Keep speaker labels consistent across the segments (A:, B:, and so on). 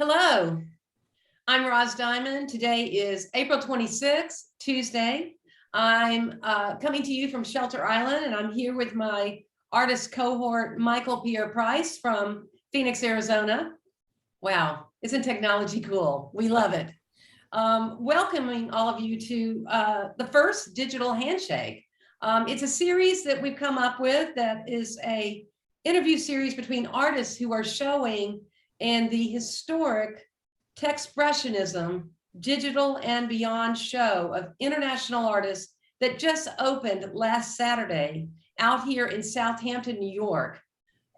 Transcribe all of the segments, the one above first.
A: Hello, I'm Roz Dimon. Today is April 26th, Tuesday. I'm coming to you from Shelter Island, and I'm here with my artist cohort, Michael Pierre Price from Phoenix, Arizona. Wow, isn't technology cool? We love it. Welcoming all of you to the first digital handshake. It's a series that we've come up with that is a interview series between artists who are showing in the historic Techspressionism digital and beyond show of international artists that just opened last Saturday out here in Southampton, New York.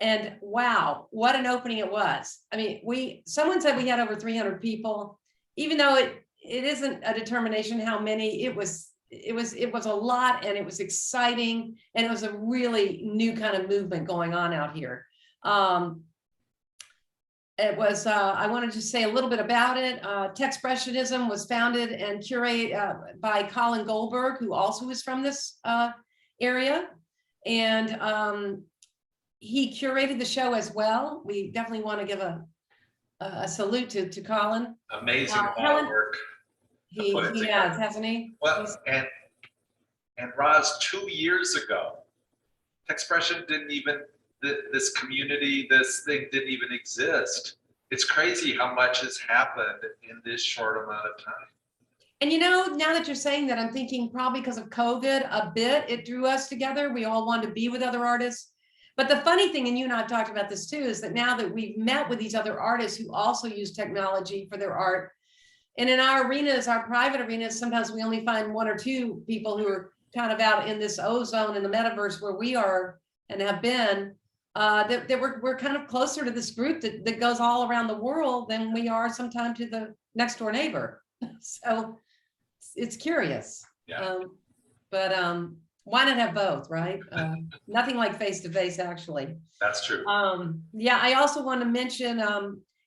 A: And wow, what an opening it was. I mean, someone said we had over 300 people, even though it isn't a determination how many. It was a lot, and it was exciting, and it was a really new kind of movement going on out here. I wanted to say a little bit about it. Techspressionism was founded and curated by Colin Goldberg, who also is from this area. And he curated the show as well. We definitely want to give a salute to Colin.
B: Amazing amount of work.
A: He has, hasn't he?
B: Well, and Roz, 2 years ago, Techspression didn't even, this community, this thing didn't even exist. It's crazy how much has happened in this short amount of time.
A: And you know, now that you're saying that, I'm thinking probably because of COVID a bit, it drew us together. We all wanted to be with other artists. But the funny thing, and you and I have talked about this too, is that now that we've met with these other artists who also use technology for their art, and in our arenas, our private arenas, sometimes we only find one or two people who are kind of out in this ozone in the metaverse where we are and have been, that we're kind of closer to this group that goes all around the world than we are sometimes to the next door neighbor. So it's curious.
B: Yeah.
A: But why not have both, right? Nothing like face-to-face, actually.
B: That's true.
A: Yeah, I also want to mention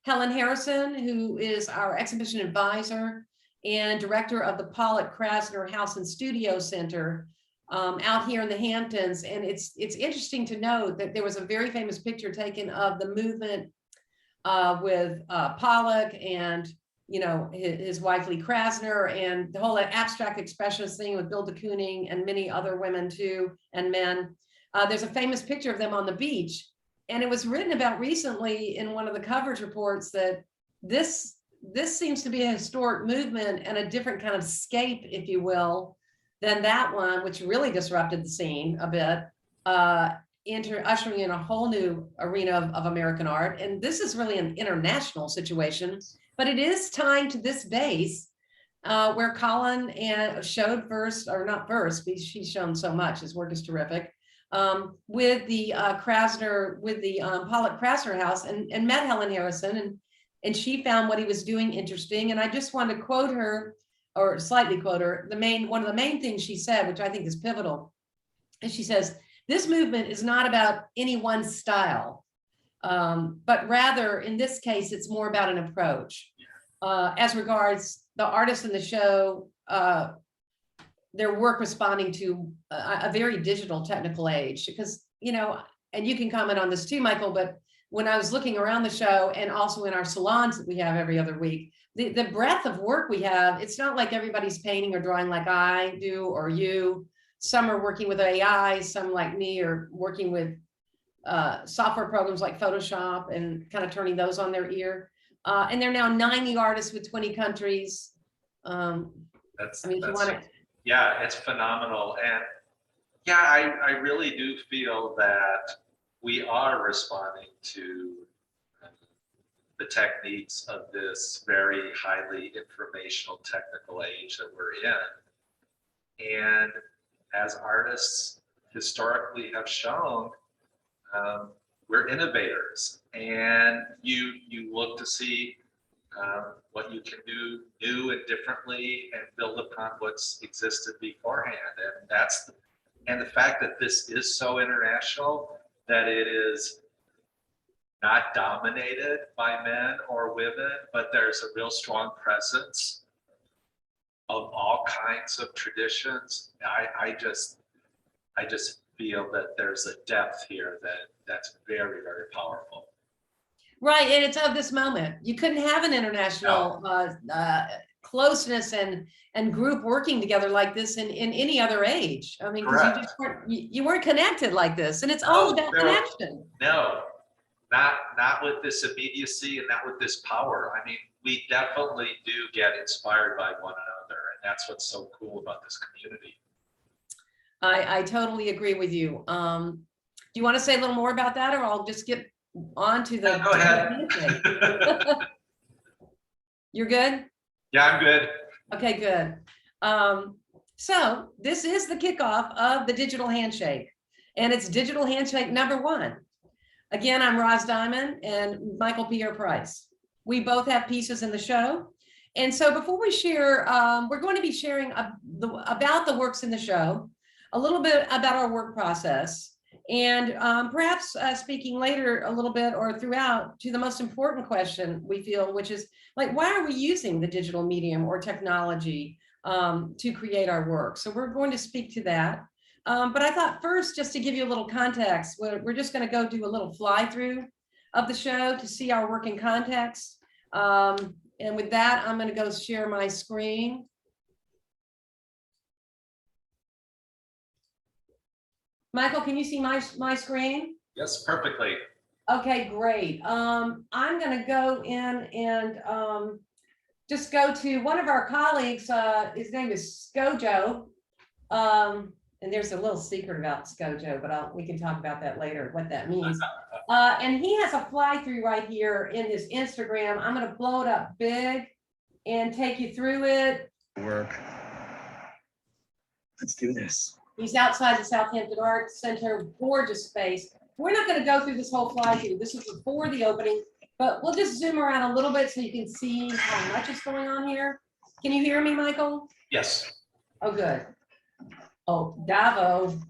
A: Helen Harrison, who is our exhibition advisor and director of the Pollock Krasner House and Studio Center out here in the Hamptons. And it's interesting to note that there was a very famous picture taken of the movement with Pollock and, you know, his wife Lee Krasner, and the whole abstract expressionist thing with Bill de Kooning and many other women too, and men. There's a famous picture of them on the beach. And it was written about recently in one of the coverage reports that this seems to be a historic movement and a different kind of scape, if you will, than that one, which really disrupted the scene a bit, ushering in a whole new arena of American art. And this is really an international situation, but it is tied to this base where Colin showed first, or not first, because she's shown so much, his work is terrific, with the Krasner, with the Pollock Krasner House, and met Helen Harrison, and she found what he was doing interesting. And I just want to quote her, or slightly quote her. One of the main things she said, which I think is pivotal, and she says, "This movement is not about any one style, but rather, in this case, it's more about an approach. As regards the artists in the show, their work responding to a very digital technical age, because, you know, and you can comment on this too, Michael, but when I was looking around the show and also in our salons that we have every other week, the breadth of work we have, it's not like everybody's painting or drawing like I do or you. Some are working with AI, some like me are working with software programs like Photoshop and kind of turning those on their ear. And there are now 90 artists with 20 countries. I mean, if you want to.
B: Yeah, it's phenomenal. And yeah, I really do feel that we are responding to the techniques of this very highly informational technical age that we're in. And as artists historically have shown, we're innovators, and you look to see what you can do new and differently and build upon what's existed beforehand. And the fact that this is so international, that it is not dominated by men or women, but there's a real strong presence of all kinds of traditions. I just feel that there's a depth here that's very, very powerful.
A: Right, and it's of this moment. You couldn't have an international closeness and group working together like this in any other age. I mean, because you
B: Correct.
A: just you weren't connected like this, and it's all
B: No,
A: about
B: there were-
A: connection.
B: No, not with this immediacy and not with this power. I mean, we definitely do get inspired by one another, and that's what's so cool about this community.
A: I totally agree with you. Do you want to say a little more about that, or I'll just get on to the?
B: Yeah, go ahead.
A: You're good?
B: Yeah, I'm good.
A: Okay, good. So this is the kickoff of the digital handshake, and it's digital handshake #1. Again, I'm Roz Dimon and Michael Pierre Price. We both have pieces in the show. And so before we share, we're going to be sharing about the works in the show, a little bit about our work process, and perhaps speaking later a little bit or throughout to the most important question we feel, which is like, why are we using the digital medium or technology to create our work? So we're going to speak to that. But I thought first, just to give you a little context, we're just going to go do a little fly through of the show to see our work in context. And with that, I'm going to go share my screen. Michael, can you see my screen?
B: Yes, perfectly.
A: Okay, great. I'm going to go in and just go to one of our colleagues. His name is Skojo. And there's a little secret about Skojo, but we can talk about that later, what that means. And he has a fly through right here in his Instagram. I'm going to blow it up big and take you through it.
C: Work. Let's do this.
A: He's outside the Southampton Arts Center, gorgeous space. We're not going to go through this whole fly through. This is before the opening, but we'll just zoom around a little bit so you can see how much is going on here. Can you hear me, Michael?
B: Yes.
A: Oh, good. Oh, Davo,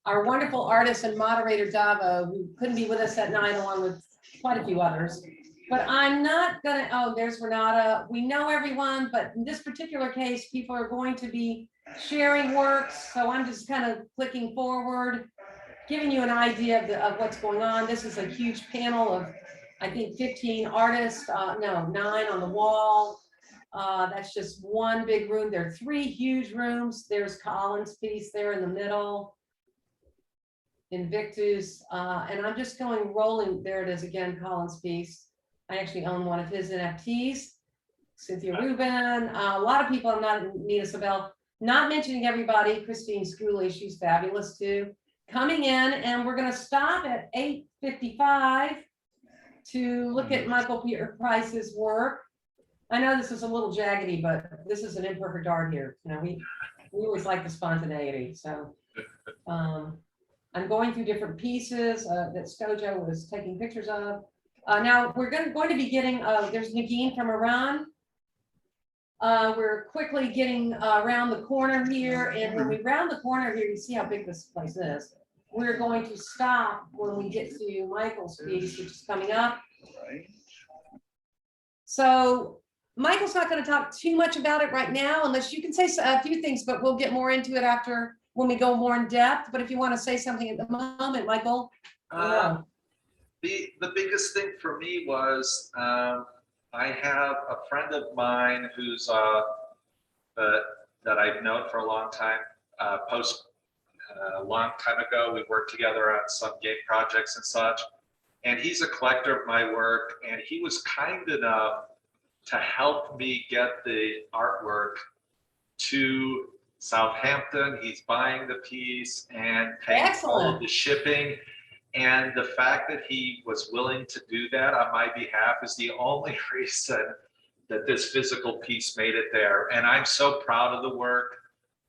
A: our wonderful artist and moderator, Davo, who couldn't be with us that night along with quite a few others. But I'm not gonna, oh, there's Renata. We know everyone, but in this particular case, people are going to be sharing works. So I'm just kind of clicking forward, giving you an idea of what's going on. This is a huge panel of, I think, 15 artists, no, 9 on the wall. That's just one big room. There are 3 huge rooms. There's Colin's piece there in the middle. Invictus, and I'm just going rolling. There it is again, Colin's piece. I actually own one of his NFTs. Cynthia Rubin, a lot of people. I'm not Nina Sabel, not mentioning everybody. Christine Schooley, she's fabulous too. Coming in, and we're going to stop at 8:55 to look at Michael Pierre Price's work. I know this is a little jaggedy, but this is an imperfect art here. You know, we always like the spontaneity. So I'm going through different pieces that Skojo was taking pictures of. Now we're going to be getting, there's Nagin from Iran. We're quickly getting around the corner here. And when we round the corner here, you see how big this place is. We're going to stop when we get to Michael's piece, which is coming up. So Michael's not going to talk too much about it right now, unless you can say a few things, but we'll get more into it after when we go more in depth. But if you want to say something at the moment, Michael.
B: The biggest thing for me was I have a friend of mine who's that I've known for a long time. A long time ago, we worked together on some game projects and such. And he's a collector of my work, and he was kind enough to help me get the artwork to Southampton. He's buying the piece and paying for all of the shipping. And the fact that he was willing to do that on my behalf is the only reason that this physical piece made it there. And I'm so proud of the work,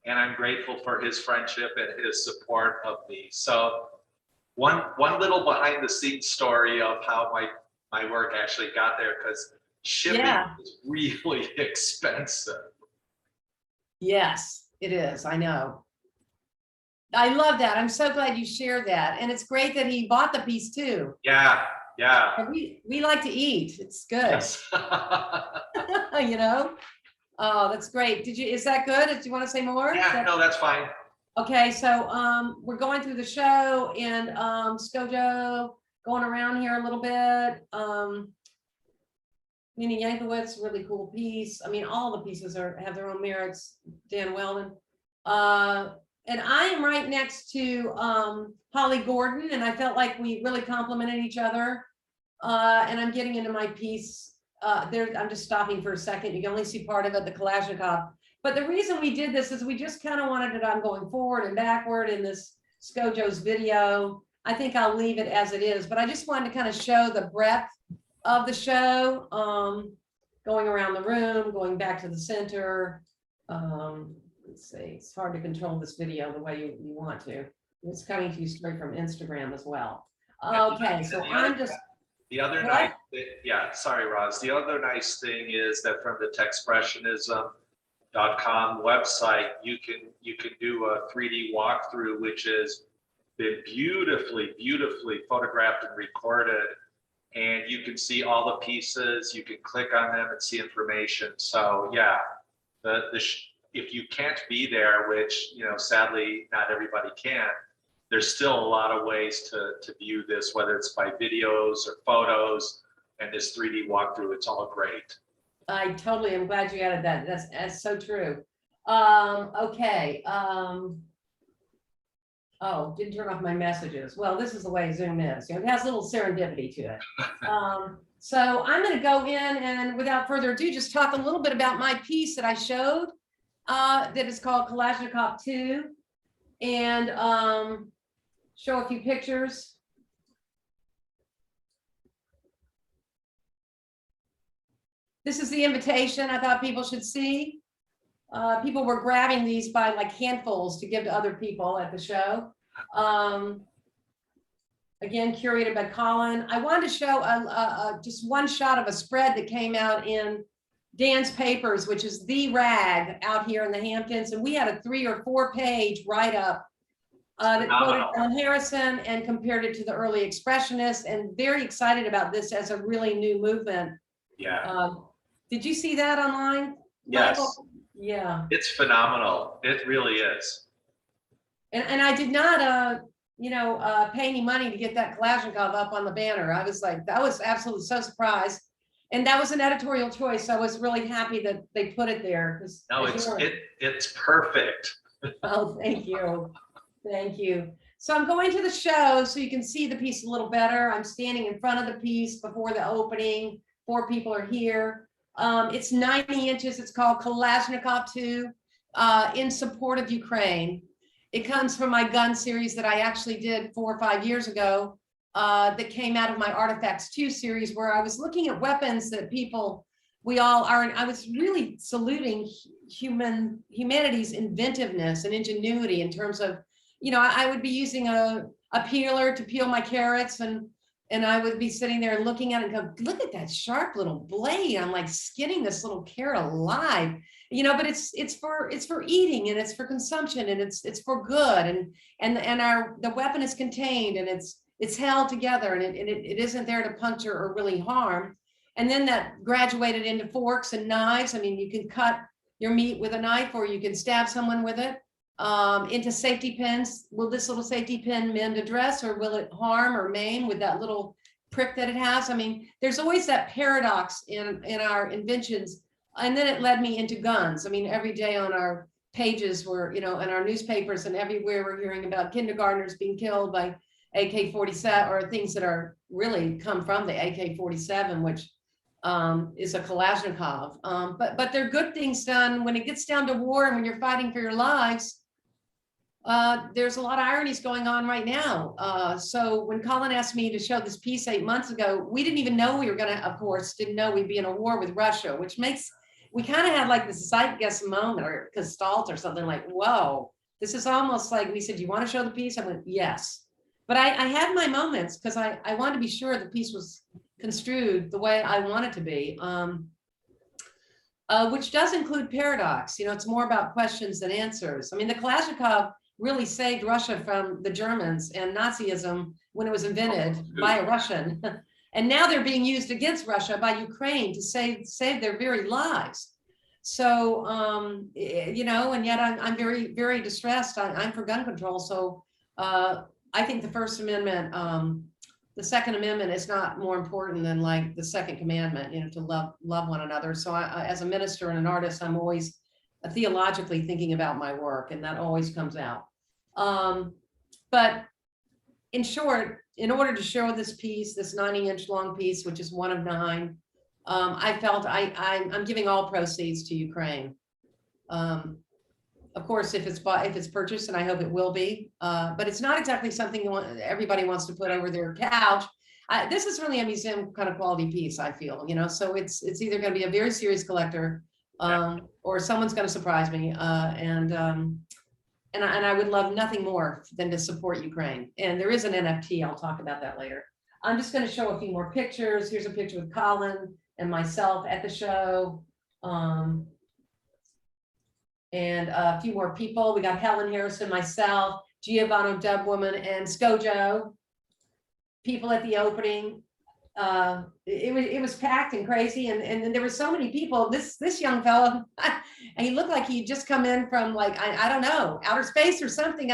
B: and I'm grateful for his friendship and his support of me. So one little behind the scenes story of how my work actually got there, because shipping is really expensive.
A: Yes, it is. I know. I love that. I'm so glad you shared that. And it's great that he bought the piece too.
B: Yeah.
A: And we like to eat. It's good.
B: Yes.
A: You know? Oh, that's great. Is that good? Do you want to say more?
B: Yeah, no, that's fine.
A: Okay, so we're going through the show, and Skojo, going around here a little bit. Nina Yankowitz, really cool piece. I mean, all the pieces have their own merits. Dan Weldon. And I am right next to Holly Gordon, and I felt like we really complemented each other. And I'm getting into my piece. I'm just stopping for a second. You can only see part of it, the Kalashnikov. But the reason we did this is we just kind of wanted it on going forward and backward in this Skojo's video. I think I'll leave it as it is, but I just wanted to kind of show the breadth of the show, going around the room, going back to the center. Let's see, it's hard to control this video the way you want to. It's coming to you straight from Instagram as well. Okay, so I'm just.
B: The other nice, yeah, sorry, Roz. The other nice thing is that from the Techspressionism.com website, you can do a 3D walkthrough, which has been beautifully photographed and recorded. And you can see all the pieces, you can click on them and see information. So yeah, if you can't be there, which, you know, sadly not everybody can, there's still a lot of ways to view this, whether it's by videos or photos, and this 3D walkthrough, it's all great.
A: I totally am glad you added that. That's so true. Okay. Oh, didn't turn off my messages. Well, this is the way Zoom is. You know, it has a little serendipity to it. So I'm going to go in and without further ado, just talk a little bit about my piece that I showed that is called Kalashnikov 2, and show a few pictures. This is the invitation I thought people should see. People were grabbing these by like handfuls to give to other people at the show. Again, curated by Colin. I wanted to show just one shot of a spread that came out in Dan's Papers, which is the rag out here in the Hamptons. And we had a 3 or 4 page write-up that quoted Helen Harrison and compared it to the early Expressionists, and very excited about this as a really new movement.
B: Yeah.
A: Did you see that online?
B: Yes.
A: Michael? Yeah.
B: It's phenomenal. It really is.
A: And I did not, pay any money to get that Kalashnikov up on the banner. I was like, that was absolutely so surprised. And that was an editorial choice. So I was really happy that they put it there.
B: No, it's perfect.
A: Oh, thank you. Thank you. So I'm going to the show so you can see the piece a little better. I'm standing in front of the piece before the opening. 4 people are here. It's 90 inches. It's called Kalashnikov 2, in support of Ukraine. It comes from my gun series that I actually did 4 or 5 years ago, that came out of my Artifacts 2 series, where I was looking at weapons that we all are, and I was really saluting humanity's inventiveness and ingenuity in terms of, I would be using a peeler to peel my carrots, and I would be sitting there looking at it and go, look at that sharp little blade. I'm like skinning this little carrot alive, but it's for eating, and it's for consumption, and it's for good. And the weapon is contained, and it's held together, and it isn't there to puncture or really harm. And then that graduated into forks and knives. I mean, you can cut your meat with a knife, or you can stab someone with it. Into safety pins. Will this little safety pin mend a dress, or will it harm or maim with that little prick that it has? I mean, there's always that paradox in our inventions. And then it led me into guns. I mean, every day on our pages were, in our newspapers and everywhere, we're hearing about kindergartners being killed by AK-47, or things that are really come from the AK-47, which is a Kalashnikov. But they're good things done when it gets down to war, and when you're fighting for your lives. There's a lot of ironies going on right now. So when Colin asked me to show this piece 8 months ago, we didn't even know we were going to, of course, didn't know we'd be in a war with Russia, which makes, we kind of had like this zeitgeist moment, or gestalt or something, like, whoa, this is almost like, we said, do you want to show the piece? I went, yes. But I had my moments, because I wanted to be sure the piece was construed the way I want it to be, which does include paradox. It's more about questions than answers. I mean, the Kalashnikov really saved Russia from the Germans and Nazism when it was invented by a Russian. And now they're being used against Russia by Ukraine to save their very lives. So, and yet I'm very, very distressed. I'm for gun control. So I think the First Amendment, the Second Amendment is not more important than like the second commandment, to love one another. So as a minister and an artist, I'm always theologically thinking about my work, and that always comes out. But in short, in order to show this piece, this 90-inch long piece, which is one of 9, I felt I'm giving all proceeds to Ukraine. Of course, if it's purchased, and I hope it will be, but it's not exactly something everybody wants to put over their couch. This is really a museum kind of quality piece, I feel, so it's either going to be a very serious collector, or someone's going to surprise me, and I would love nothing more than to support Ukraine. And there is an NFT. I'll talk about that later. I'm just going to show a few more pictures. Here's a picture with Colin and myself at the show. And a few more people. We got Helen Harrison, myself, Giovanni Dubwoman, and Skojo. People at the opening. It was packed and crazy, and there were so many people. This young fellow, and he looked like he'd just come in from, like, I don't know, outer space or something.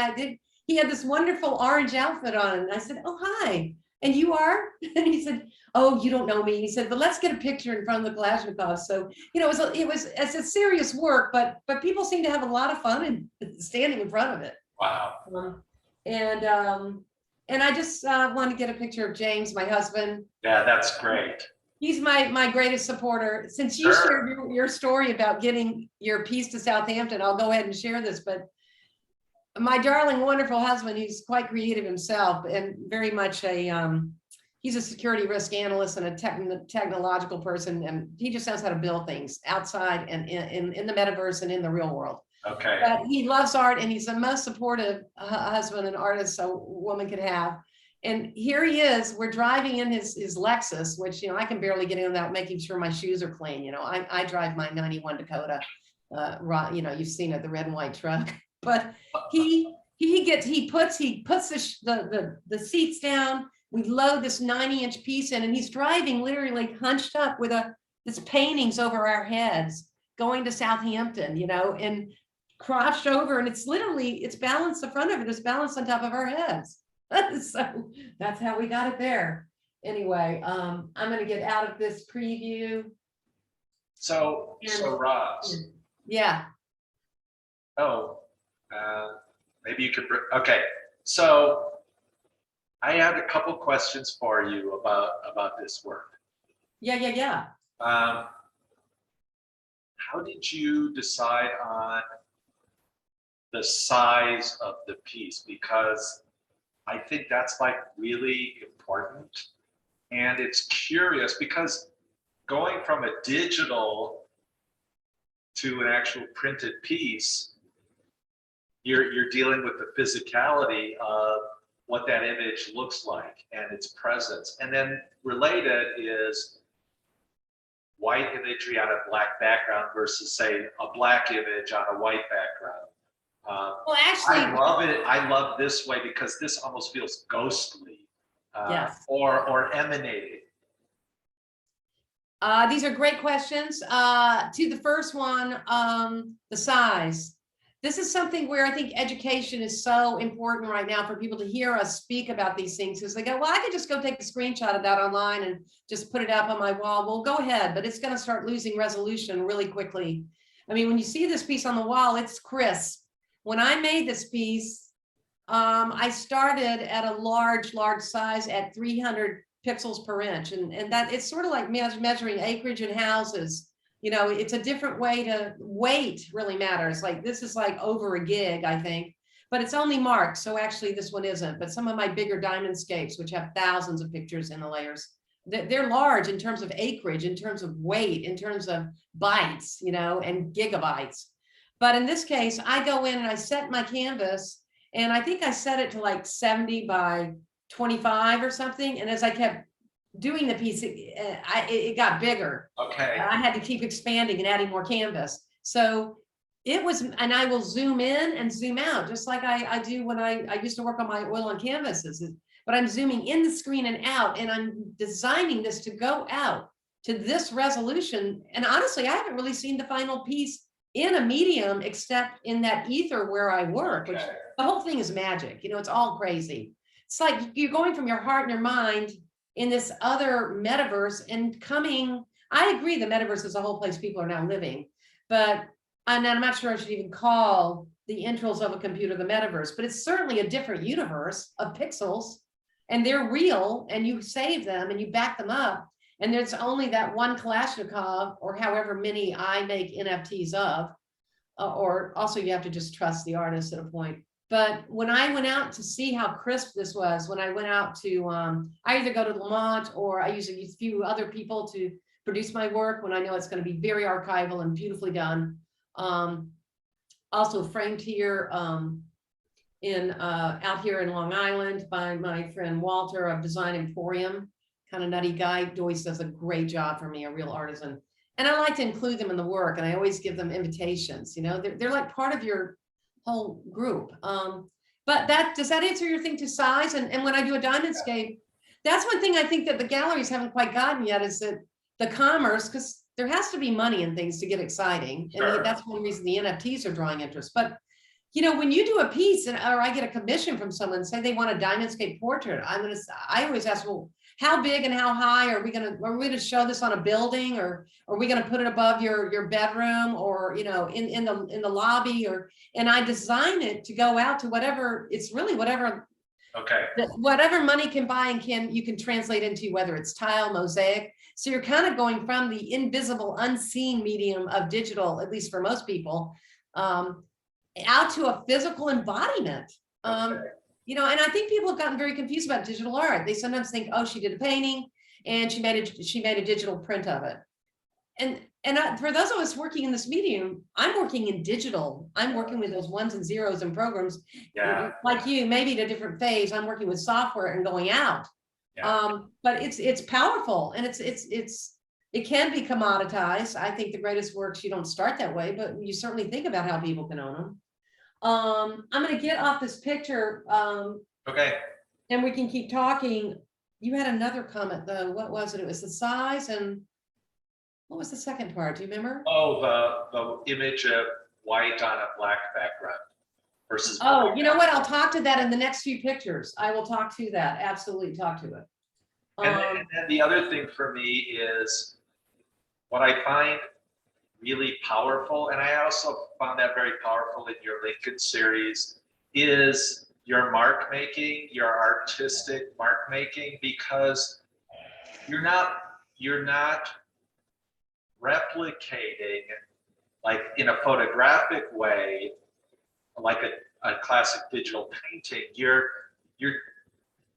A: He had this wonderful orange outfit on, and I said, "Oh, hi, and you are?" And he said, "Oh, you don't know me." He said, "But let's get a picture in front of the Kalashnikov." So it's a serious work, but people seem to have a lot of fun in standing in front of it.
B: Wow.
A: And I just want to get a picture of James, my husband.
B: Yeah, that's great.
A: He's my greatest supporter. Since you shared your story about getting your piece to Southampton, I'll go ahead and share this. But my darling, wonderful husband, he's quite creative himself, and very much he's a security risk analyst and a technological person, and he just knows how to build things outside and in the metaverse and in the real world.
B: Okay.
A: But he loves art, and he's the most supportive husband and artist a woman could have. And here he is. We're driving in his Lexus, which I can barely get in without making sure my shoes are clean. I drive my '91 Dakota. You've seen it, the red and white truck. But he puts the seats down. We load this 90-inch piece in, and he's driving literally hunched up with this paintings over our heads, going to Southampton, and crouched over, and it's balanced. The front of it is balanced on top of our heads. So that's how we got it there. Anyway, I'm going to get out of this preview.
B: So Roz.
A: Yeah.
B: Oh, maybe you could. Okay, so I had a couple questions for you about this work.
A: Yeah.
B: How did you decide on the size of the piece? Because I think that's like really important. And it's curious because going from a digital to an actual printed piece, you're dealing with the physicality of what that image looks like and its presence. And then related is white imagery on a black background versus, say, a black image on a white background.
A: Well, actually,
B: I love it. I love this way because this almost feels ghostly,
A: yes.
B: or emanating.
A: These are great questions. To the first one, the size. This is something where I think education is so important right now for people to hear us speak about these things, because they go, well, I could just go take a screenshot of that online and just put it up on my wall. Well, go ahead, but it's going to start losing resolution really quickly. I mean, when you see this piece on the wall, it's crisp. When I made this piece, I started at a large size at 300 pixels per inch. And that it's sort of like measuring acreage in houses. It's a different way to weight really matters. Like this is like over a gig, I think, but it's only marked. So actually this one isn't, but some of my bigger Diamondscapes, which have thousands of pictures in the layers, they're large in terms of acreage, in terms of weight, in terms of bytes, and gigabytes. But in this case, I go in and I set my canvas, and I think I set it to like 70 by 25 or something. And as I kept doing the piece, it got bigger.
B: Okay.
A: I had to keep expanding and adding more canvas. So it was, and I will zoom in and zoom out, just like I do when I used to work on my oil on canvases. But I'm zooming in the screen and out, and I'm designing this to go out to this resolution. And honestly, I haven't really seen the final piece in a medium except in that ether where I work, which the whole thing is magic. It's all crazy. it's like you're going from your heart and your mind in this other metaverse and coming. I agree, the metaverse is a whole place people are now living, but I'm not sure I should even call the intros of a computer the metaverse, but it's certainly a different universe of pixels, and they're real, and you save them and you back them up. And there's only that one Kalashnikov or however many I make NFTs of, or also you have to just trust the artist at a point. But when I went out to see how crisp this was, when I went out to, I either go to Lamont or I use a few other people to produce my work when I know it's going to be very archival and beautifully done. Also framed here out here in Long Island by my friend Walter of Design Emporium, kind of nutty guy. Joyce does a great job for me, a real artisan. And I like to include them in the work, and I always give them invitations. You know, they're like part of your whole group. But does that answer your thing to size? And when I do a Diamondscape, that's one thing I think that the galleries haven't quite gotten yet, is that the commerce, because there has to be money in things to get exciting.
B: Sure.
A: And that's one reason the NFTs are drawing interest. But you know, when you do a piece or I get a commission from someone, say they want a Diamondscape portrait, I always ask, well, how big and how high are we gonna show this on a building, or are we gonna put it above your bedroom, or you know, in the lobby, and I design it to go out to whatever, it's really whatever.
B: Okay.
A: Whatever money can buy and you can translate into, whether it's tile, mosaic. So you're kind of going from the invisible, unseen medium of digital, at least for most people, out to a physical embodiment.
B: Okay.
A: You know, and I think people have gotten very confused about digital art. They sometimes think, oh, she did a painting and she made a digital print of it. And for those of us working in this medium, I'm working in digital. I'm working with those ones and zeros and programs.
B: Yeah.
A: Like you, maybe at a different phase. I'm working with software and going out.
B: Yeah.
A: But it's powerful, and it can be commoditized. I think the greatest works, you don't start that way, but you certainly think about how people can own them. I'm going to get off this picture.
B: Okay.
A: And we can keep talking. You had another comment though. What was it? It was the size, and what was the second part? Do you remember?
B: Oh, the image of white on a black background versus.
A: Oh, you know what? I'll talk to that in the next few pictures. I will talk to that. Absolutely talk to it.
B: And then the other thing for me is what I find really powerful, and I also found that very powerful in your Lincoln series, is your mark making, your artistic mark making, because you're not replicating like in a photographic way, like a classic digital painting.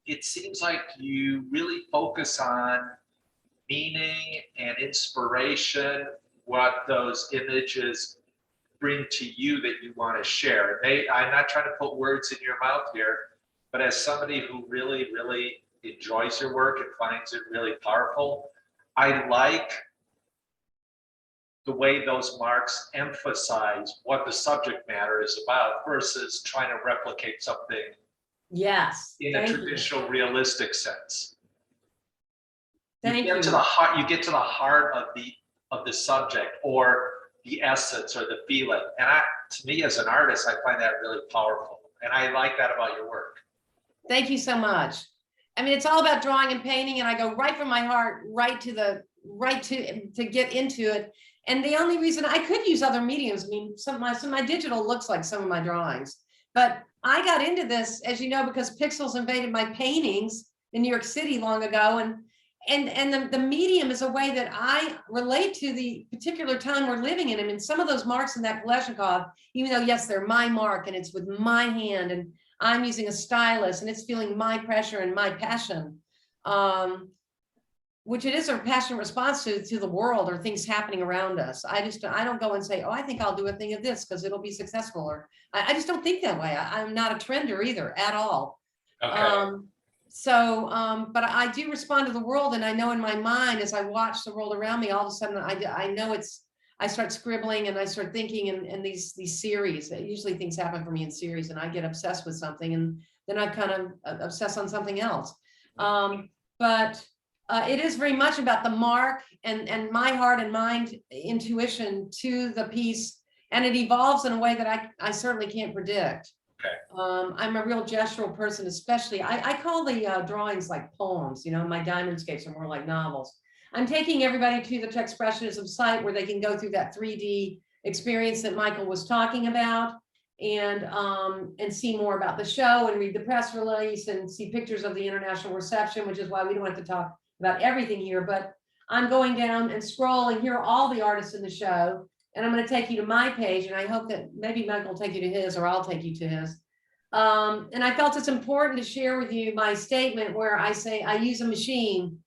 B: It seems like you really focus on meaning and inspiration, what those images bring to you that you want to share. I'm not trying to put words in your mouth here, but as somebody who really, really enjoys your work and finds it really powerful, I like the way those marks emphasize what the subject matter is about versus trying to replicate something.
A: Yes.
B: In a traditional, realistic sense.
A: Thank you.
B: You get to the heart of the subject, or the essence, or the feeling. And to me, as an artist, I find that really powerful, and I like that about your work.
A: Thank you so much. I mean, it's all about drawing and painting, and I go right from my heart, to get into it. And the only reason I could use other mediums, I mean, some of my digital looks like some of my drawings, but I got into this, as you know, because pixels invaded my paintings in New York City long ago. And the medium is a way that I relate to the particular time we're living in. I mean, some of those marks in that Kalashnikov, even though, yes, they're my mark and it's with my hand and I'm using a stylus and it's feeling my pressure and my passion, which it is a passionate response to the world or things happening around us. I don't go and say, oh, I think I'll do a thing of this because it'll be successful. Or I just don't think that way. I'm not a trender either at all.
B: Okay.
A: But I do respond to the world, and I know in my mind, as I watch the world around me, all of a sudden I know I start scribbling and I start thinking in these series. Usually things happen for me in series, and I get obsessed with something, and then I kind of obsess on something else. But it is very much about the mark and my heart and mind intuition to the piece, and it evolves in a way that I certainly can't predict. I'm a real gestural person, especially. I call the drawings like poems, you know, my diamondscapes are more like novels. I'm taking everybody to the Techspressionism site where they can go through that 3D experience that Michael was talking about and see more about the show and read the press release and see pictures of the international reception, which is why we don't have to talk about everything here. But I'm going down and scrolling. Here are all the artists in the show. And I'm going to take you to my page. And I hope that maybe Michael will take you to his, or I'll take you to his. And I felt it's important to share with you my statement where I say I use a machine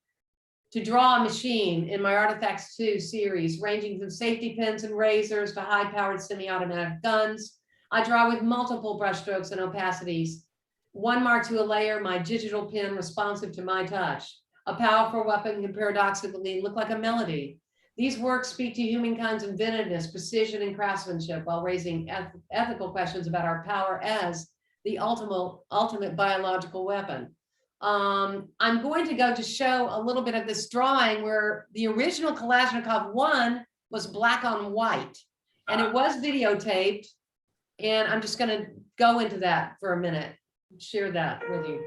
A: to draw a machine in my Artifacts 2 series, ranging from safety pins and razors to high-powered semi-automatic guns. I draw with multiple brushstrokes and opacities. One mark to a layer, my digital pen responsive to my touch. A powerful weapon can paradoxically look like a melody. These works speak to humankind's inventiveness, precision, and craftsmanship while raising ethical questions about our power as the ultimate biological weapon. I'm going to go to show a little bit of this drawing where the original Kalashnikov 1 was black on white, and it was videotaped. And I'm just going to go into that for a minute, share that with you.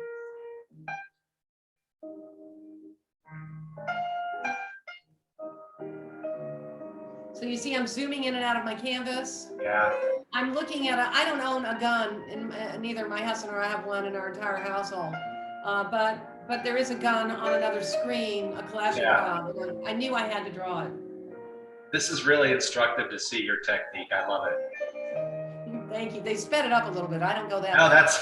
A: So you see, I'm zooming in and out of my canvas.
B: Yeah.
A: I'm looking at I don't own a gun, and neither my husband or I have one in our entire household. But there is a gun on another screen, a Kalashnikov. Yeah. I knew I had to draw it.
B: This is really instructive to see your technique. I love it.
A: Thank you. They sped it up a little bit. I don't go that.
B: No, that's.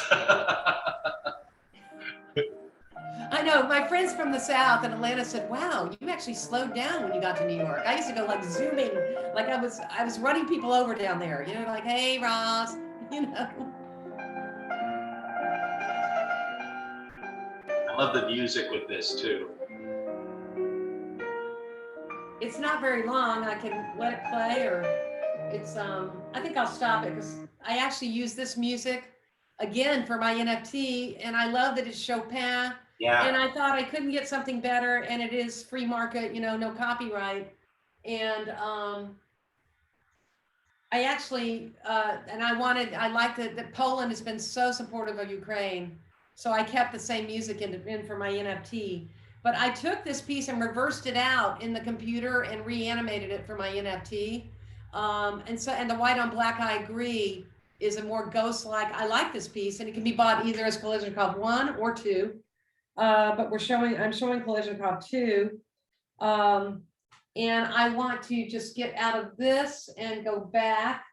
A: I know my friends from the South in Atlanta said, "Wow, you actually slowed down when you got to New York." I used to go like zooming, like I was running people over down there. You know, like, "Hey, Roz," you know.
B: I love the music with this too.
A: It's not very long. I can let it play, or it's I think I'll stop it because I actually use this music again for my NFT, and I love that it's Chopin.
B: Yeah.
A: And I thought I couldn't get something better, and it is free market, you know, no copyright. And I actually and I like that Poland has been so supportive of Ukraine, so I kept the same music in for my NFT. But I took this piece and reversed it out in the computer and reanimated it for my NFT. And the white on black, I agree, is a more ghost-like. I like this piece, and it can be bought either as Kalashnikov 1 or 2. But I'm showing Kalashnikov 2. And I want to just get out of this and go back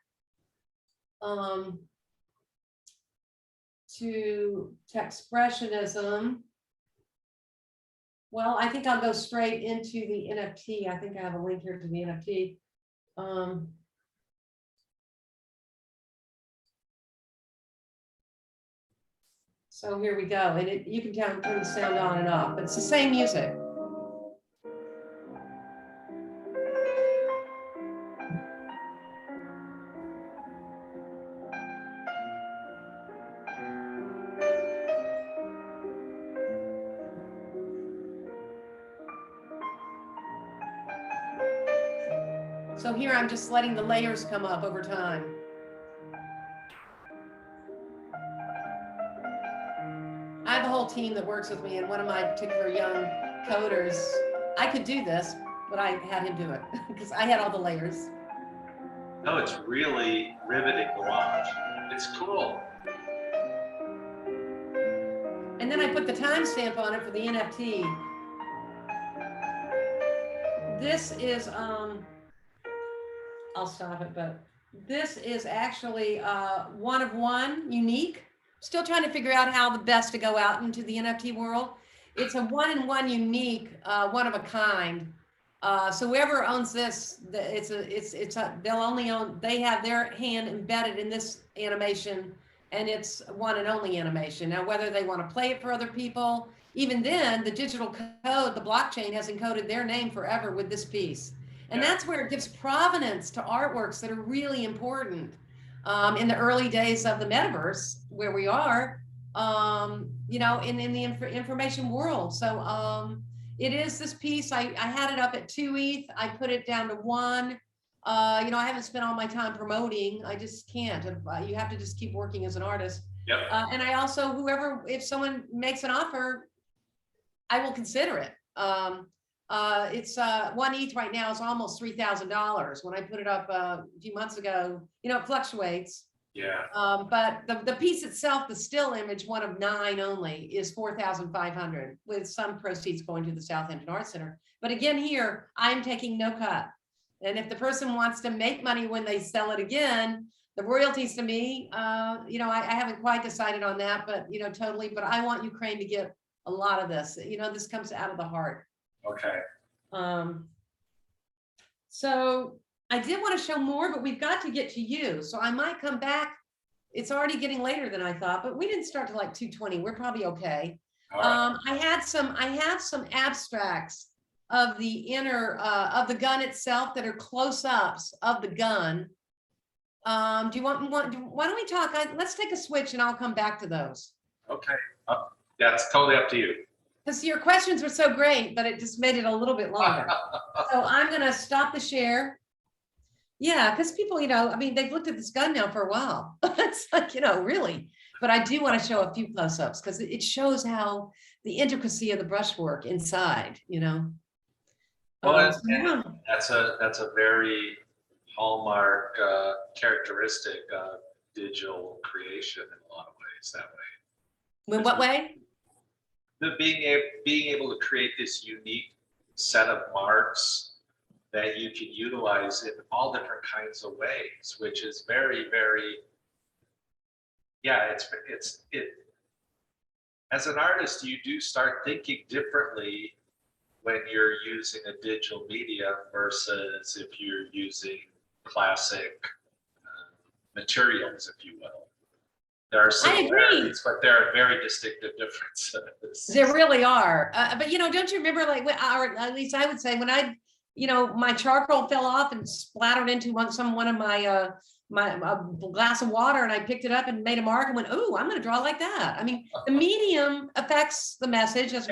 A: to Techspressionism. Well, I think I'll go straight into the NFT. I think I have a link here to the NFT. So here we go. And you can turn the sound on and off, but it's the same music. So here I'm just letting the layers come up over time. I have a whole team that works with me, and one of my particular young coders, I could do this, but I had him do it because I had all the layers.
B: No, it's really riveting to watch. It's cool.
A: And then I put the timestamp on it for the NFT. This is, I'll stop it, but this is actually one of one, unique. Still trying to figure out how the best to go out into the NFT world. It's a one-in-one unique, one of a kind. So whoever owns this, they'll only own, they have their hand embedded in this animation, and it's one and only animation. Now, whether they want to play it for other people, even then, the digital code, the blockchain has encoded their name forever with this piece. And that's where it gives provenance to artworks that are really important. In the early days of the metaverse, where we are, you know, in the information world. So it is this piece. I had it up at 2 ETH. I put it down to 1. You know, I haven't spent all my time promoting. I just can't. You have to just keep working as an artist.
B: Yep.
A: And I also, if someone makes an offer, I will consider it. It's 1 ETH right now is almost $3,000. When I put it up a few months ago, you know, it fluctuates.
B: Yeah.
A: But the piece itself, the still image, one of 9 only, is 4,500, with some proceeds going to the Southampton Arts Center. But again, here, I'm taking no cut. And if the person wants to make money when they sell it again, the royalties to me, you know, I haven't quite decided on that, but, you know, totally. But I want Ukraine to get a lot of this. You know, this comes out of the heart.
B: Okay.
A: So I did want to show more, but we've got to get to you. So I might come back. It's already getting later than I thought, but we didn't start till like 2:20. We're probably okay.
B: All right.
A: I have some abstracts of the inner of the gun itself that are close-ups of the gun. Do you want why don't we talk? Let's take a switch and I'll come back to those.
B: Okay. That's totally up to you.
A: Because your questions were so great, but it just made it a little bit longer. So I'm going to stop the share. Yeah, because people, you know, I mean, they've looked at this gun now for a while. It's like, you know, really. But I do want to show a few close-ups because it shows how the intricacy of the brushwork inside, you know.
B: Well,
A: Yeah.
B: that's a very hallmark characteristic of digital creation in a lot of ways. That way.
A: In what way?
B: Being able to create this unique set of marks that you can utilize in all different kinds of ways, which is very, very, yeah, it as an artist, you do start thinking differently when you're using a digital media versus if you're using classic materials, if you will. There are similarities, but there are very distinctive differences.
A: There really are. But, you know, don't you remember, like, or at least I would say, when you know, my charcoal fell off and splattered into one of my my glass of water, and I picked it up and made a mark and went, oh, I'm going to draw like that. I mean, the medium affects the message, as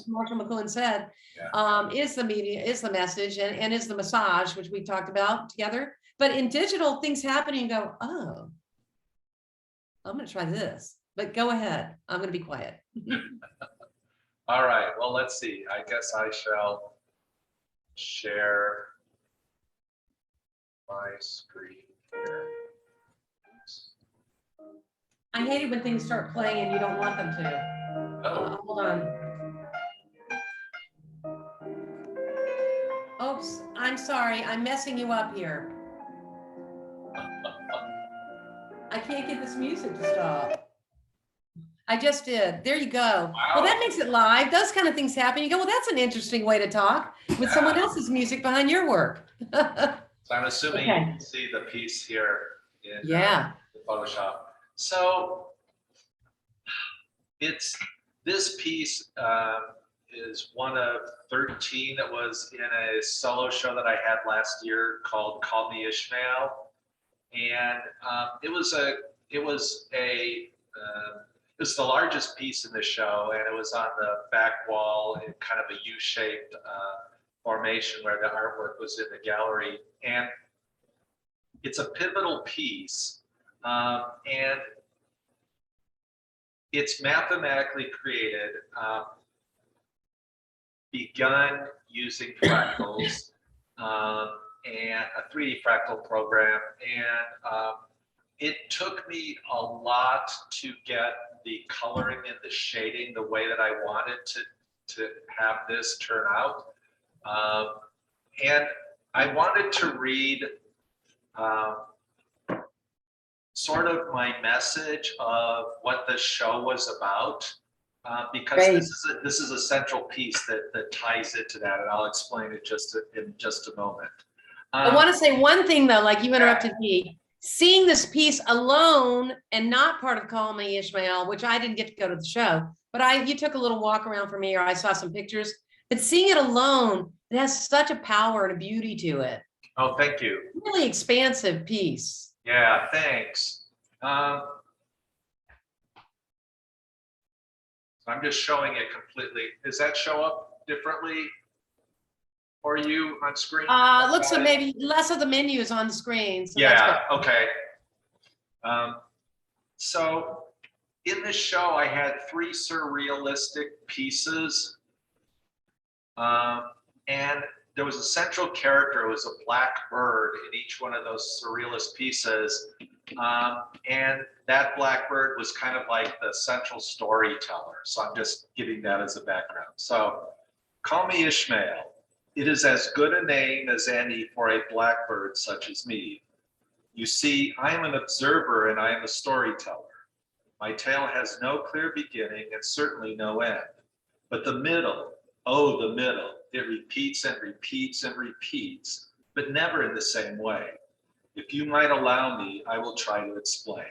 A: Marshall McLuhan said. Yeah. Is the media, is the message, and is the massage, which we talked about together. But in digital, things happen and you go, oh, I'm going to try this. But go ahead. I'm going to be quiet.
B: All right. Well, let's see. I guess I shall share my screen here.
A: I hate it when things start playing and you don't want them to. Hold on. Oops, I'm sorry. I'm messing you up here. I can't get this music to stop. I just did. There you go. Wow. Well, that makes it live. Those kind of things happen. You go, well, that's an interesting way to talk with someone else's music behind your work.
B: So I'm assuming you can see the piece here in the Photoshop. So this piece is one of 13 that was in a solo show that I had last year called Call Me Ishmael. And it was the largest piece in the show, and it was on the back wall in kind of a U-shaped formation where the artwork was in the gallery. And it's a pivotal piece, and it's mathematically created, begun using fractals. And a 3D fractal program, and it took me a lot to get the coloring and the shading the way that I wanted to have this turn out. And I wanted to read sort of my message of what the show was about, because this is a central piece that ties into that, and I'll explain it in just a moment.
A: I want to say one thing though, like you interrupted me. Seeing this piece alone and not part of Call Me Ishmael, which I didn't get to go to the show, but you took a little walk around for me, or I saw some pictures. But seeing it alone, it has such a power and a beauty to it.
B: Oh, thank you.
A: Really expansive piece.
B: Yeah, thanks. I'm just showing it completely. Does that show up differently? for you on screen?
A: Looks like maybe less of the menus on the screen. So that's
B: Yeah,
A: good.
B: okay. So in this show, I had 3 surrealistic pieces. And there was a central character, it was a black bird in each one of those surrealist pieces. And that black bird was kind of like the central storyteller. So I'm just giving that as a background. So call me Ishmael. It is as good a name as any for a blackbird such as me. You see, I am an observer and I am a storyteller. My tale has no clear beginning and certainly no end. But the middle, oh, the middle, it repeats and repeats and repeats, but never in the same way. If you might allow me, I will try to explain.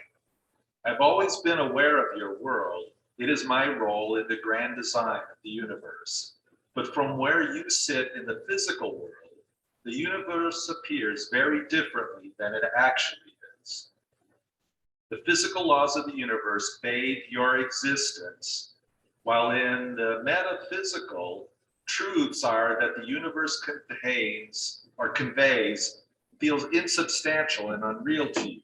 B: I've always been aware of your world. It is my role in the grand design of the universe. But from where you sit in the physical world, the universe appears very differently than it actually is. The physical laws of the universe bathe your existence, while in the metaphysical, truths are that the universe contains or conveys feels insubstantial and unreal to you.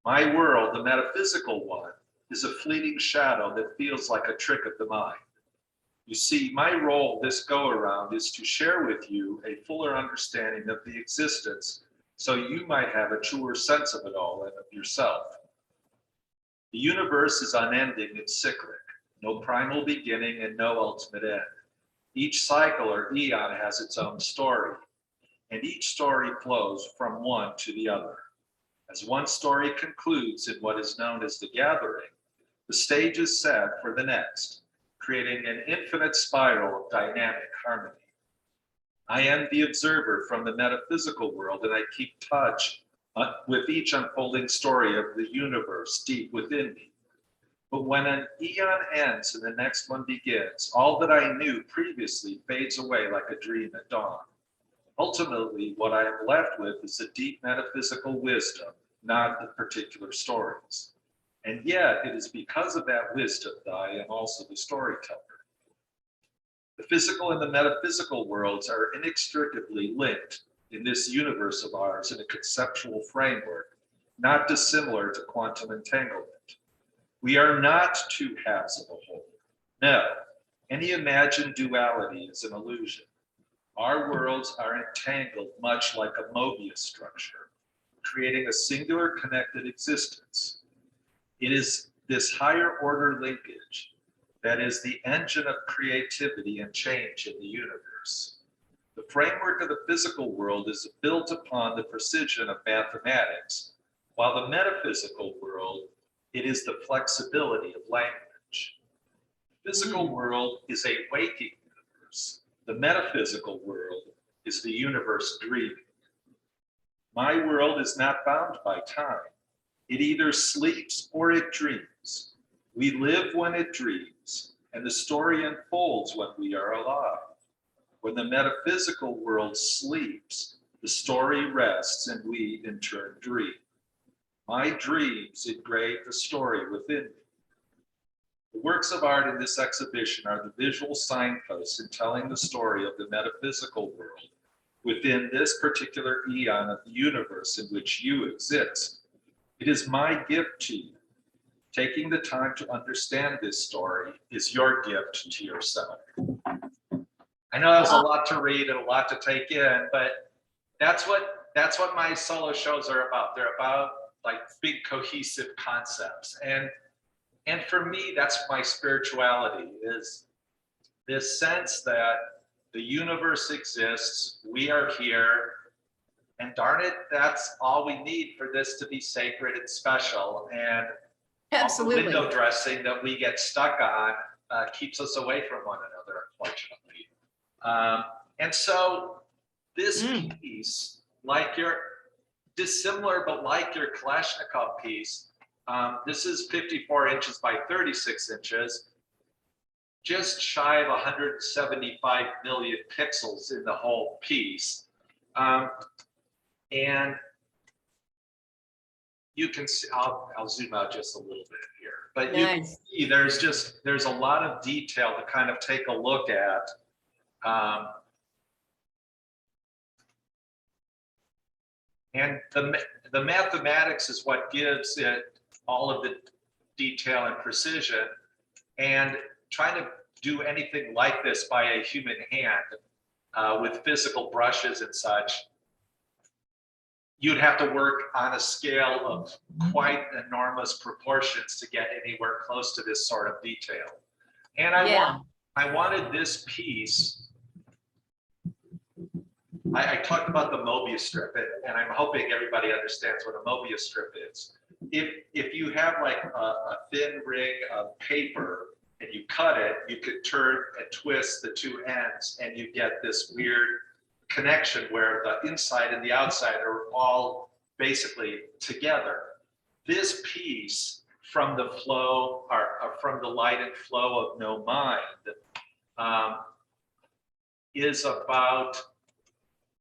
B: My world, the metaphysical one, is a fleeting shadow that feels like a trick of the mind. You see, my role this go-around is to share with you a fuller understanding of the existence so you might have a truer sense of it all and of yourself. The universe is unending and cyclic, no primal beginning and no ultimate end. Each cycle or eon has its own story, and each story flows from one to the other. As one story concludes in what is known as the gathering, the stage is set for the next, creating an infinite spiral of dynamic harmony. I am the observer from the metaphysical world, and I keep touch with each unfolding story of the universe deep within me. But when an eon ends and the next one begins, all that I knew previously fades away like a dream at dawn. Ultimately, what I am left with is a deep metaphysical wisdom, not the particular stories. And yet, it is because of that wisdom that I am also the storyteller. The physical and the metaphysical worlds are inextricably linked in this universe of ours in a conceptual framework, not dissimilar to quantum entanglement. We are not 2 halves of a whole. No, any imagined duality is an illusion. Our worlds are entangled much like a Mobius structure, creating a singular connected existence. It is this higher order linkage that is the engine of creativity and change in the universe. The framework of the physical world is built upon the precision of mathematics, while the metaphysical world, it is the flexibility of language. The physical world is a waking universe. The metaphysical world is the universe dreaming. My world is not bound by time. It either sleeps or it dreams. We live when it dreams, and the story unfolds when we are alive. When the metaphysical world sleeps, the story rests and we in turn dream. My dreams engrave the story within me. The works of art in this exhibition are the visual signposts in telling the story of the metaphysical world within this particular eon of the universe in which you exist. It is my gift to you. Taking the time to understand this story is your gift to yourself. I know that's a lot to read and a lot to take in, but that's what my solo shows are about. They're about like big cohesive concepts. And for me, that's my spirituality, is this sense that the universe exists, we are here, and darn it, that's all we need for this to be sacred and special. And
A: Absolutely.
B: all the window dressing that we get stuck on keeps us away from one another, unfortunately. And so this piece, like your dissimilar, but like your Kalashnikov piece, this is 54 inches by 36 inches, just shy of 175 million pixels in the whole piece. And you can see, I'll zoom out just a little bit here, but you can see there's a lot of detail to kind of take a look at. And the mathematics is what gives it all of the detail and precision. And trying to do anything like this by a human hand with physical brushes and such, you'd have to work on a scale of quite enormous proportions to get anywhere close to this sort of detail. And I wanted this piece. I talked about the Mobius strip, and I'm hoping everybody understands what a Mobius strip is. If you have like a thin ring of paper and you cut it, you could turn and twist the two ends, and you get this weird connection where the inside and the outside are all basically together. This piece from the flow, or from the light and flow of no mind, is about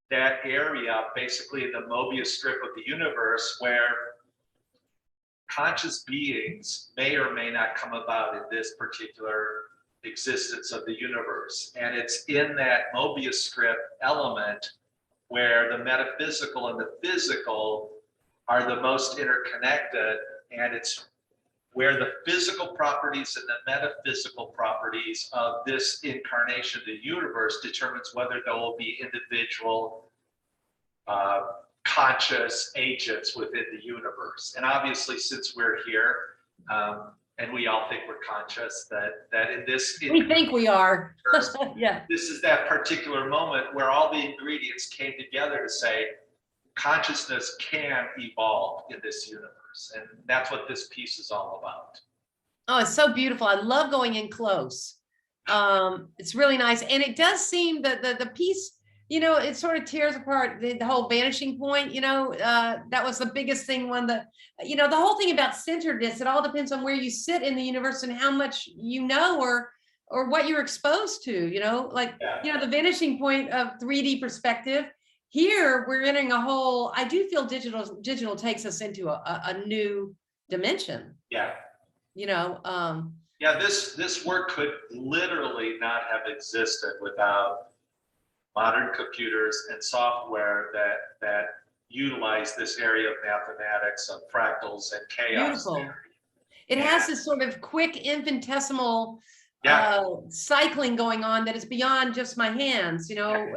B: that area, basically the Mobius strip of the universe, where conscious beings may or may not come about in this particular existence of the universe. And it's in that Mobius strip element where the metaphysical and the physical are the most interconnected, and it's where the physical properties and the metaphysical properties of this incarnation of the universe determines whether there will be individual conscious agents within the universe. And obviously, since we're here, and we all think we're conscious, that in this
A: We think we are. Yeah.
B: This is that particular moment where all the ingredients came together to say consciousness can evolve in this universe, and that's what this piece is all about.
A: Oh, it's so beautiful. I love going in close. It's really nice, and it does seem that the piece, you know, it sort of tears apart the whole vanishing point. You know, that was the biggest thing. You know, the whole thing about centeredness, it all depends on where you sit in the universe and how much you know or what you're exposed to. You know, like you know, the vanishing point of 3D perspective. Here we're entering a whole. I do feel digital takes us into a new dimension.
B: Yeah.
A: You know.
B: Yeah, this work could literally not have existed without modern computers and software that utilize this area of mathematics, of fractals and chaos.
A: Beautiful. It has this sort of quick infinitesimal cycling going on that is beyond just my hands. You know,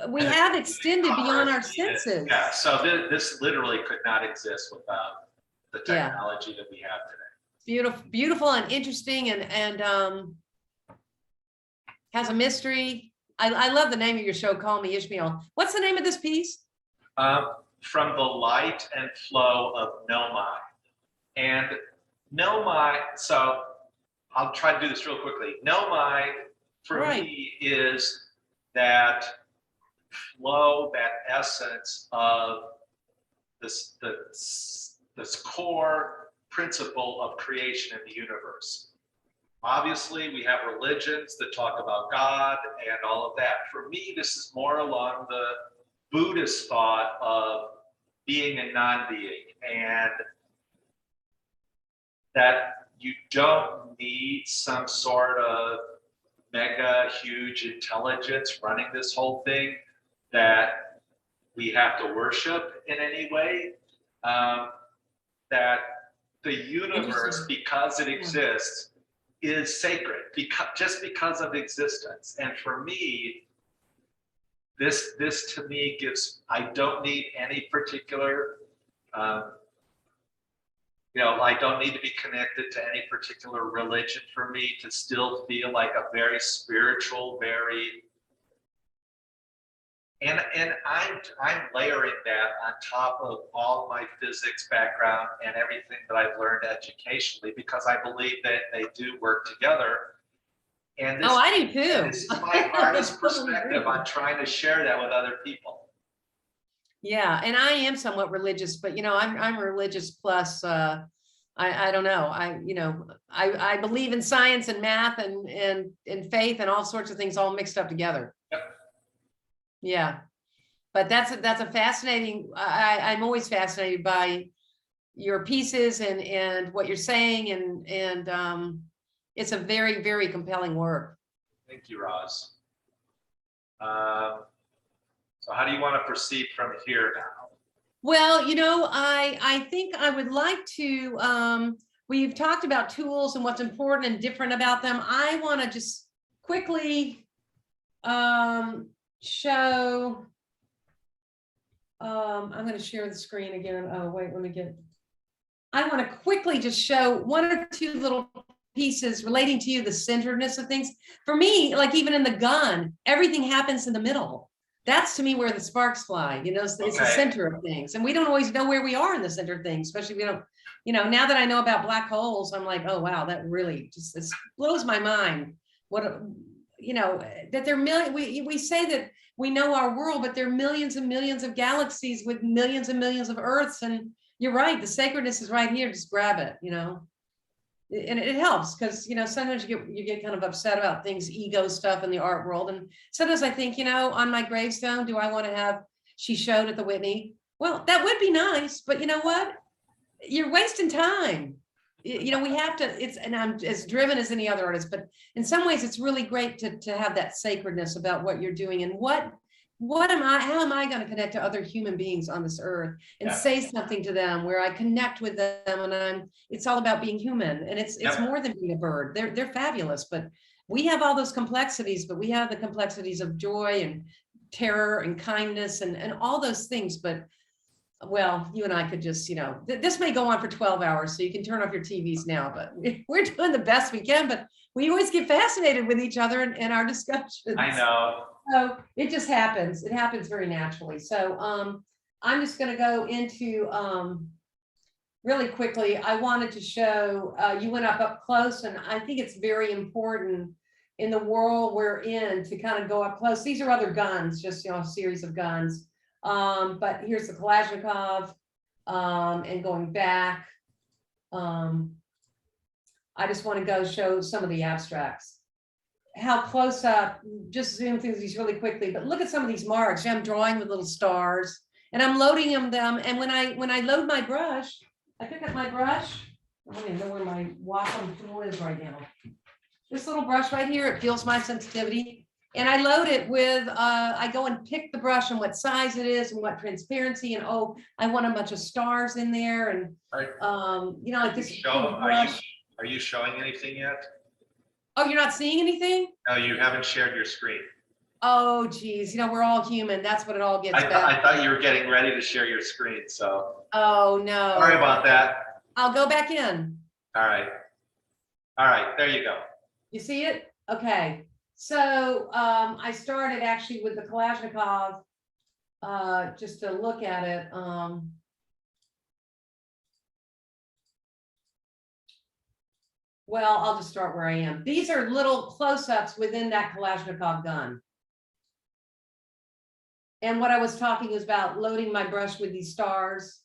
A: we have extended beyond our senses.
B: Yeah, so this literally could not exist without the technology that we have today.
A: Beautiful, beautiful and interesting, and has a mystery. I love the name of your show, Call Me Ishmael. What's the name of this piece?
B: From the light and flow of no mind. And no mind, so I'll try to do this real quickly. No mind for me is that flow, that essence of this core principle of creation in the universe. Obviously, we have religions that talk about God and all of that. For me, this is more along the Buddhist thought of being and non-being, and that you don't need some sort of mega huge intelligence running this whole thing that we have to worship in any way. That the universe, because it exists, is sacred just because of existence. And for me, this to me gives, I don't need any particular, you know, I don't need to be connected to any particular religion for me to still feel like a very spiritual, very, and I'm layering that on top of all my physics background and everything that I've learned educationally, because I believe that they do work together. And this,
A: I do too.
B: This is my artist perspective on trying to share that with other people.
A: Yeah, and I am somewhat religious, but you know, I'm religious plus I don't know. I believe in science and math and faith and all sorts of things all mixed up together.
B: Yep.
A: Yeah, but that's a fascinating. I'm always fascinated by your pieces and what you're saying, and it's a very, very compelling work.
B: Thank you, Roz. So how do you want to proceed from here now?
A: Well, I think I would like to, we've talked about tools and what's important and different about them. I want to just quickly show, I'm going to share the screen again. Oh, wait, I want to quickly just show one or two little pieces relating to the centeredness of things. For me, like even in the gun, everything happens in the middle. That's to me where the sparks fly, it's the center of things. And we don't always know where we are in the center of things, especially if we don't, now that I know about black holes, I'm like, oh, wow, that really just this blows my mind. What, that there are we say that we know our world, but there are millions and millions of galaxies with millions and millions of Earths. And you're right, the sacredness is right here, just grab it, and it helps because sometimes you get kind of upset about things, ego stuff in the art world, and sometimes I think on my gravestone, do I want to have she showed at the Whitney? Well, that would be nice, but you know what, you're wasting time. We have to, and I'm as driven as any other artist, but in some ways it's really great to have that sacredness about what you're doing and how am I going to connect to other human beings on this earth and say something to them where I connect with them, and it's all about being human, and it's more than being a bird. They're fabulous, but we have all those complexities, but we have the complexities of joy and terror and kindness and all those things. But well, you and I could just, this may go on for 12 hours, so you can turn off your TVs now, but we're doing the best we can, but we always get fascinated with each other in our discussions.
B: I know.
A: So it just happens. It happens very naturally. So I'm just going to go into really quickly. I wanted to show, you went up close, and I think it's very important in the world we're in to kind of go up close. These are other guns, just, a series of guns. But here's the Kalashnikov, and going back, I just want to go show some of the abstracts. How close up, just zoom through these really quickly, but look at some of these marks. I'm drawing with little stars, and I'm loading them. And when I load my brush, I pick up my brush. I don't even know where my Wacom tool is right now. This little brush right here, it feels my sensitivity. And I load it with, I go and pick the brush and what size it is and what transparency, and oh, I want a bunch of stars in there, and like this.
B: Are you showing anything yet?
A: Oh, you're not seeing anything?
B: No, you haven't shared your screen.
A: Oh, geez, we're all human. That's what it all gets back.
B: I thought you were getting ready to share your screen, so.
A: Oh, no.
B: Sorry about that.
A: I'll go back in.
B: All right, there you go.
A: You see it? Okay. So I started actually with the Kalashnikov, just to look at it. Well, I'll just start where I am. These are little close-ups within that Kalashnikov gun. And what I was talking was about loading my brush with these stars,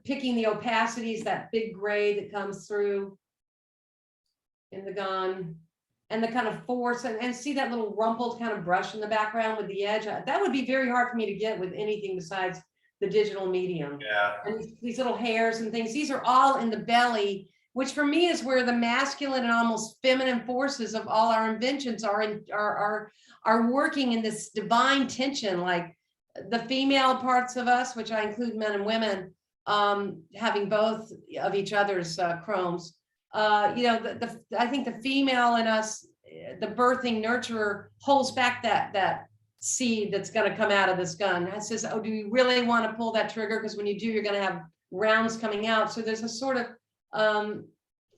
A: picking the opacities, that big gray that comes through in the gun, and the kind of force, and see that little rumpled kind of brush in the background with the edge. That would be very hard for me to get with anything besides the digital medium.
B: Yeah.
A: And these little hairs and things, these are all in the belly, which for me is where the masculine and almost feminine forces of all our inventions are working in this divine tension, like the female parts of us, which I include men and women, having both of each other's chromes. I think the female in us, the birthing nurturer, holds back that seed that's going to come out of this gun. It says, oh, do you really want to pull that trigger? Because when you do, you're going to have rounds coming out. So there's a sort of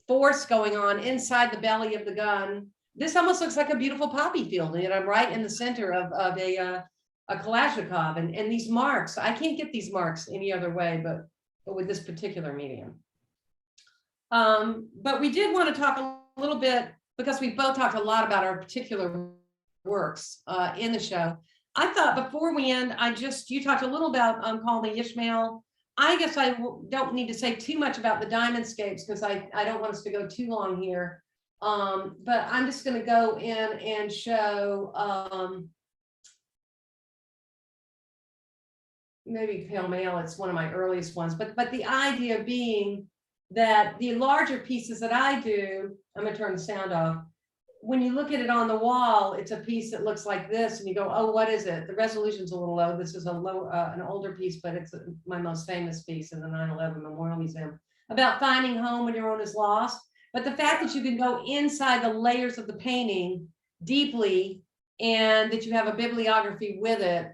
A: force going on inside the belly of the gun. This almost looks like a beautiful poppy field, and I'm right in the center of a Kalashnikov, and these marks. I can't get these marks any other way, but with this particular medium. But we did want to talk a little bit, because we both talked a lot about our particular works in the show. I thought before we end, you talked a little about Call Me Ishmael. I guess I don't need to say too much about the Diamondscapes, because I don't want us to go too long here. But I'm just going to go in and show maybe Pale Mail. It's one of my earliest ones, but the idea being that the larger pieces that I do, I'm going to turn the sound off. when you look at it on the wall, it's a piece that looks like this, and you go, oh, what is it? The resolution's a little low. This is a low, an older piece, but it's my most famous piece in the 9/11 Memorial Museum, about finding home when your own is lost. But the fact that you can go inside the layers of the painting deeply, and that you have a bibliography with it,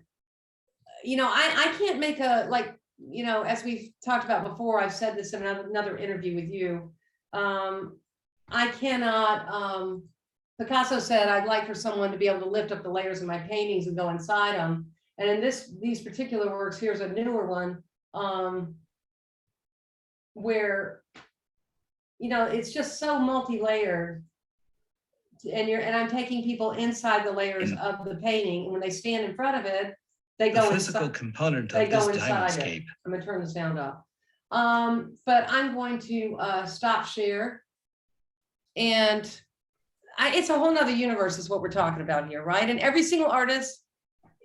A: you know, I can't make a, like, you know, as we've talked about before, I've said this in another interview with you. I cannot, Picasso said, I'd like for someone to be able to lift up the layers of my paintings and go inside them. And in these particular works, here's a newer one, where, you know, it's just so multi-layered. And I'm taking people inside the layers of the painting. And when they stand in front of it, they go
C: The physical
A: inside,
C: component
A: they
C: of
A: go
C: this
A: inside it.
C: diamondscape.
A: I'm gonna turn the sound off. But I'm going to stop share. And it's a whole nother universe is what we're talking about here, right? And every single artist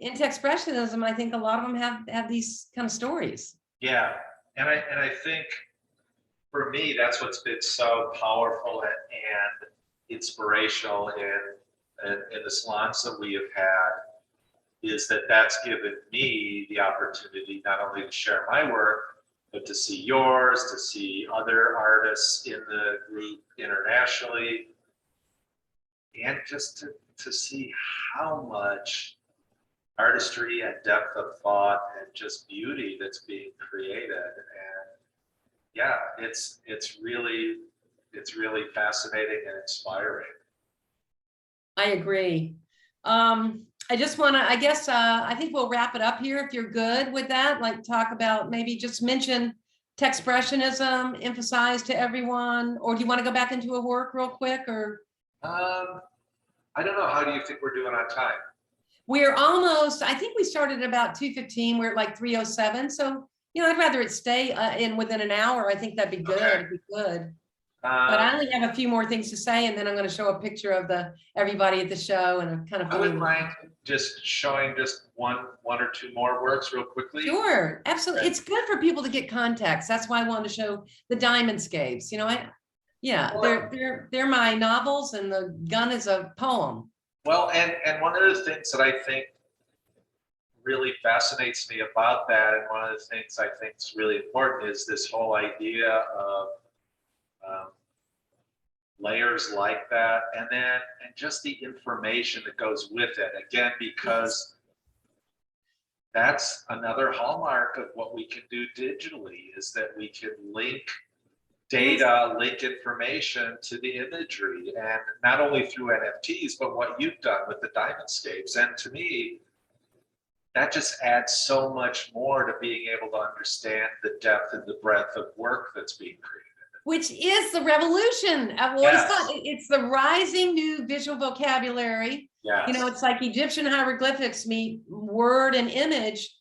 A: in Techspressionism, I think a lot of them have these kind of stories.
B: Yeah, and I think for me, that's what's been so powerful and inspirational in the salons that we have had, is that that's given me the opportunity not only to share my work, but to see yours, to see other artists in the group internationally, and just to see how much artistry and depth of thought and just beauty that's being created. And yeah, it's really fascinating and inspiring.
A: I agree. I just want to, I guess, I think we'll wrap it up here if you're good with that. Like, talk about, maybe just mention Techspressionism, emphasize to everyone, or do you want to go back into a work real quick? Or
B: I don't know. How do you think we're doing on time?
A: we're almost, I think we started about 2:15. We're at like 3:07. So, you know, I'd rather it stay in within an hour. I think that'd be good.
B: Okay.
A: It'd be good. But I only have a few more things to say, and then I'm going to show a picture of everybody at the show, and a kind of.
B: I wouldn't mind just showing just one or two more works real quickly.
A: Sure, absolutely. It's good for people to get context. That's why I wanted to show the diamondscapes. You know, they're my novels, and the gun is a poem.
B: Well, and one of the things that I think really fascinates me about that, and one of the things I think is really important, is this whole idea of layers like that, and just the information that goes with it. Again, because that's another hallmark of what we can do digitally, is that we can link data, link information to the imagery, and not only through NFTs, but what you've done with the diamondscapes. And to me, that just adds so much more to being able to understand the depth and the breadth of work that's being created.
A: Which is the revolution.
B: Yes.
A: It's the rising new visual vocabulary.
B: Yes.
A: You know, it's like Egyptian hieroglyphics meet word and image.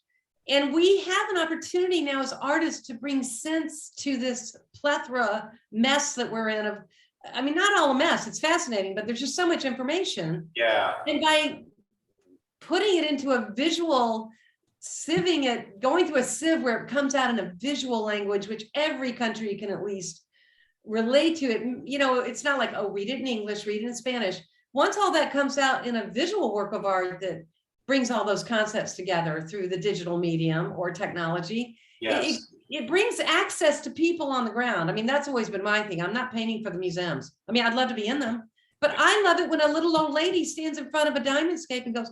A: And we have an opportunity now as artists to bring sense to this plethora mess that we're in. I mean, not all a mess, it's fascinating, but there's just so much information.
B: Yeah.
A: And by putting it into a visual, sieving it, going through a sieve where it comes out in a visual language, which every country can at least relate to it. You know, it's not like, oh, read it in English, read it in Spanish. Once all that comes out in a visual work of art that brings all those concepts together through the digital medium or technology,
B: yes.
A: it brings access to people on the ground. I mean, that's always been my thing. I'm not painting for the museums. I mean, I'd love to be in them, but I love it when a little old lady stands in front of a diamondscape and goes,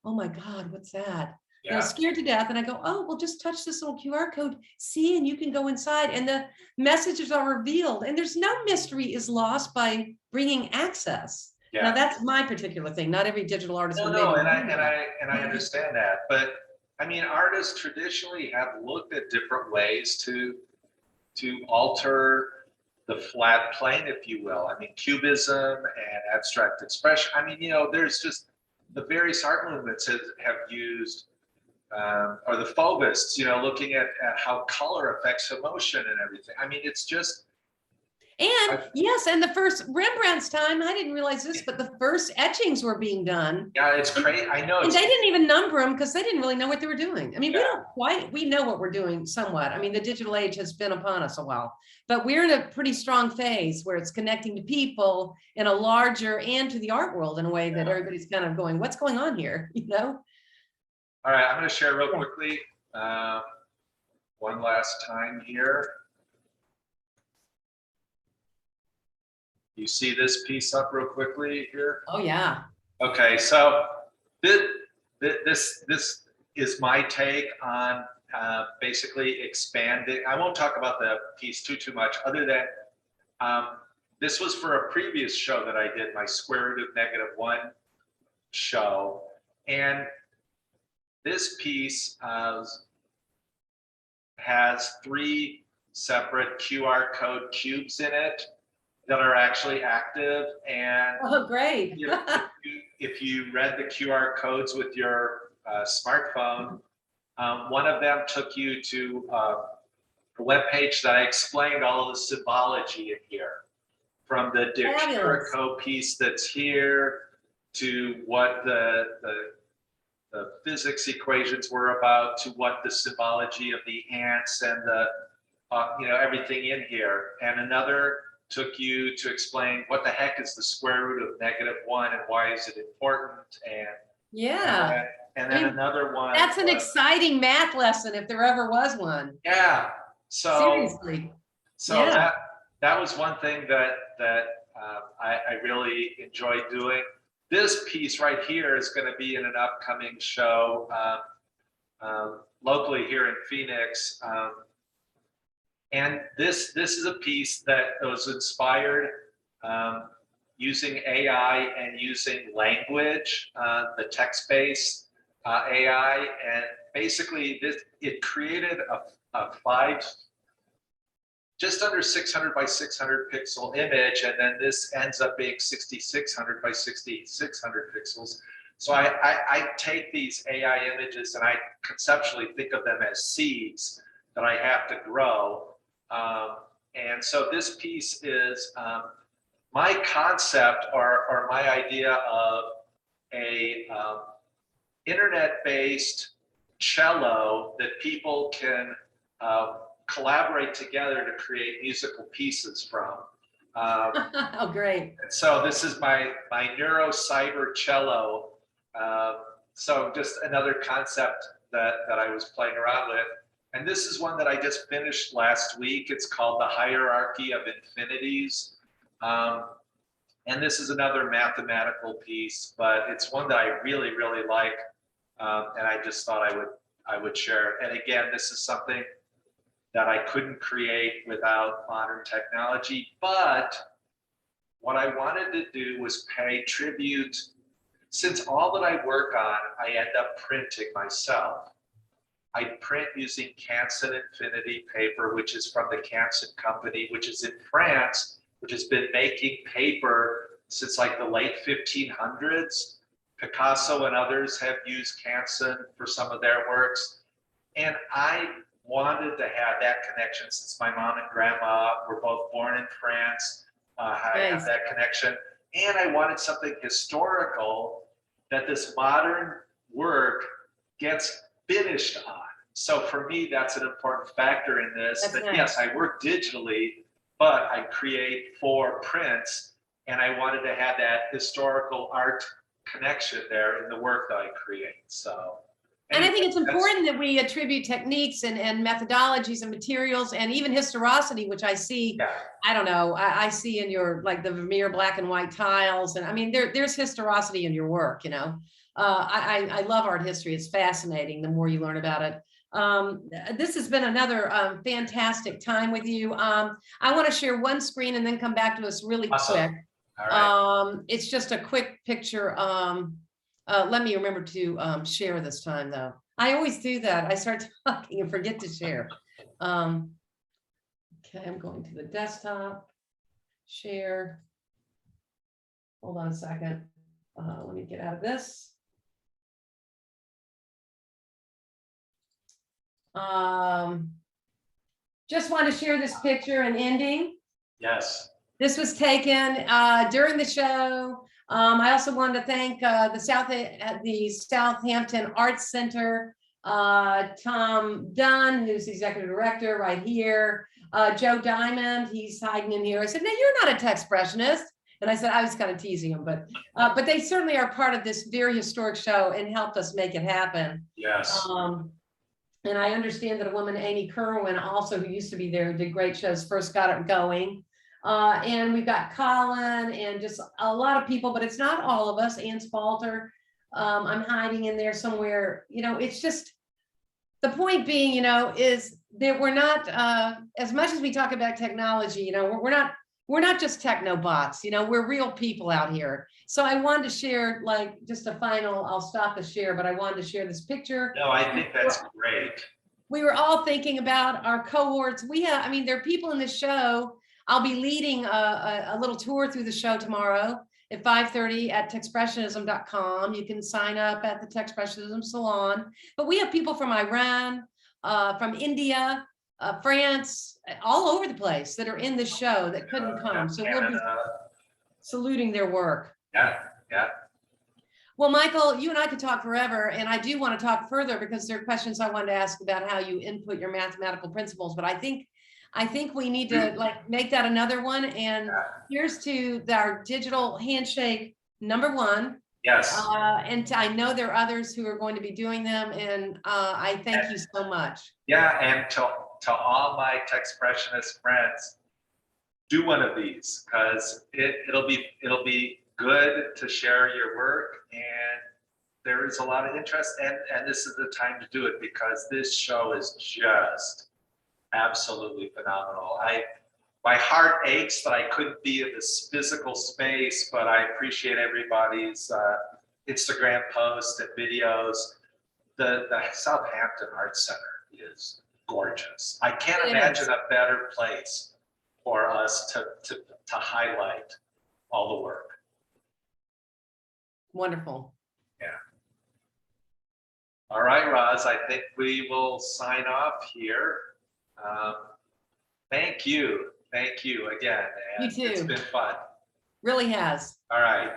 A: oh my God, what's that?
B: Yeah.
A: You know, scared to death. And I go, oh, well, just touch this little QR code, see, and you can go inside, and the messages are revealed. And there's no mystery is lost by bringing access. Yeah. Now that's my particular thing. Not every digital artist.
B: No, and I understand that. But I mean, artists traditionally have looked at different ways to alter the flat plane, if you will. I mean, cubism and abstract expression. I mean, you know, there's just the various art movements have used, or the Fauvists, you know, looking at how color affects emotion and everything. I mean, it's just.
A: And yes, and the first Rembrandt's time, I didn't realize this, but the first etchings were being done.
B: Yeah, it's crazy. I know.
A: And they didn't even number them because they didn't really know what they were doing. I mean,
B: Yeah.
A: we know what we're doing somewhat. I mean, the digital age has been upon us a while, but we're in a pretty strong phase where it's connecting to people in a larger and to the art world in a way that everybody's kind of going, what's going on here? You know?
B: All right, I'm going to share real quickly. One last time here. You see this piece up real quickly here?
A: Oh, yeah.
B: Okay, so this is my take on basically expanding. I won't talk about the piece too much, other than this was for a previous show that I did, my square root of -1 show, and this piece has 3 separate QR code cubes in it that are actually active. And
A: Oh, great.
B: if you read the QR codes with your smartphone, one of them took you to a webpage that I explained all of the symbology in here, from the QR code piece that's here to what the physics equations were about, to what the symbology of the ants and the everything in here. And another took you to explain what the heck is the square root of -1 and why is it important. And then another one.
A: That's an exciting math lesson if there ever was one.
B: Yeah. So
A: seriously.
B: So that was one thing that I really enjoyed doing. This piece right here is going to be in an upcoming show locally here in Phoenix. And this is a piece that was inspired using AI and using language, the text-based AI, and basically it created a just under 600 by 600 pixel image, and then this ends up being 6600 by 6600 pixels. So I take these AI images and I conceptually think of them as seeds that I have to grow. And so this piece is my concept or my idea of a internet-based cello that people can collaborate together to create musical pieces from.
A: Oh, great.
B: So this is my neuro cyber cello. So just another concept that I was playing around with. And this is one that I just finished last week. It's called The Hierarchy of Infinities. And this is another mathematical piece, but it's one that I really, really like. And I just thought I would share it. And again, this is something that I couldn't create without modern technology. But what I wanted to do was pay tribute. Since all that I work on, I end up printing myself. I print using Canson Infinity paper, which is from the Canson company, which is in France, which has been making paper since like the late 1500s. Picasso and others have used Canson for some of their works. And I wanted to have that connection since my mom and grandma were both born in France. I have that connection. And I wanted something historical that this modern work gets finished on. So for me, that's an important factor in this. That's nice. Yes, I work digitally, but I create for prints, and I wanted to have that historical art connection there in the work that I create. So.
A: And I think it's important that we attribute techniques and methodologies and materials and even historicity, which I see, I don't know, I see in your, like the Vermeer black and white tiles. And I mean, there's historicity in your work, you know. I love art history. It's fascinating the more you learn about it. This has been another fantastic time with you. I want to share one screen and then come back to us really quick.
B: All right.
A: It's just a quick picture. Let me remember to share this time, though. I always do that. I start talking and forget to share. Okay, I'm going to the desktop. Share. Hold on a second. Let me get out of this. Just want to share this picture and ending.
B: Yes.
A: This was taken during the show. I also wanted to thank the Southampton Arts Center, Tom Dunn, who's the executive director right here, Joe Diamond, he's hiding in here. I said, no, you're not a Techspressionist. And I said, I was kind of teasing him, but they certainly are part of this very historic show and helped us make it happen.
B: Yes.
A: And I understand that a woman, Amy Kerwin, also, who used to be there, did great shows, first got it going. And we've got Colin and just a lot of people, but it's not all of us. Ann Spalter, I'm hiding in there somewhere. You know, it's just, the point being, you know, is that we're not, as much as we talk about technology, you know, we're not just technobots, you know, we're real people out here. So I wanted to share, like, just a final, I'll stop the share, but I wanted to share this picture.
B: No, I think that's great.
A: We were all thinking about our cohorts. We have, I mean, there are people in the show. I'll be leading a little tour through the show tomorrow at 5:30 at Techspressionism.com. You can sign up at the Techspressionism Salon. But we have people from Iran, from India, France, all over the place that are in the show that couldn't come. So we'll be saluting their work.
B: Yeah, yeah.
A: Well, Michael, you and I could talk forever, and I do want to talk further because there are questions I wanted to ask about how you input your mathematical principles, but I think we need to, like, make that another one. And here's to our digital handshake #1.
B: Yes.
A: And I know there are others who are going to be doing them, and I thank you so much.
B: Yeah, and to all my Techspressionist friends, do one of these, because it'll be good to share your work, and there is a lot of interest, and this is the time to do it, because this show is just absolutely phenomenal. My heart aches that I couldn't be in this physical space, but I appreciate everybody's Instagram posts and videos. The Southampton Arts Center is gorgeous. I can't imagine a better place for us to highlight all the work.
A: Wonderful.
B: Yeah. All right, Roz, I think we will sign off here. Thank you. Thank you again.
A: You too.
B: It's been fun.
A: Really has.
B: All right.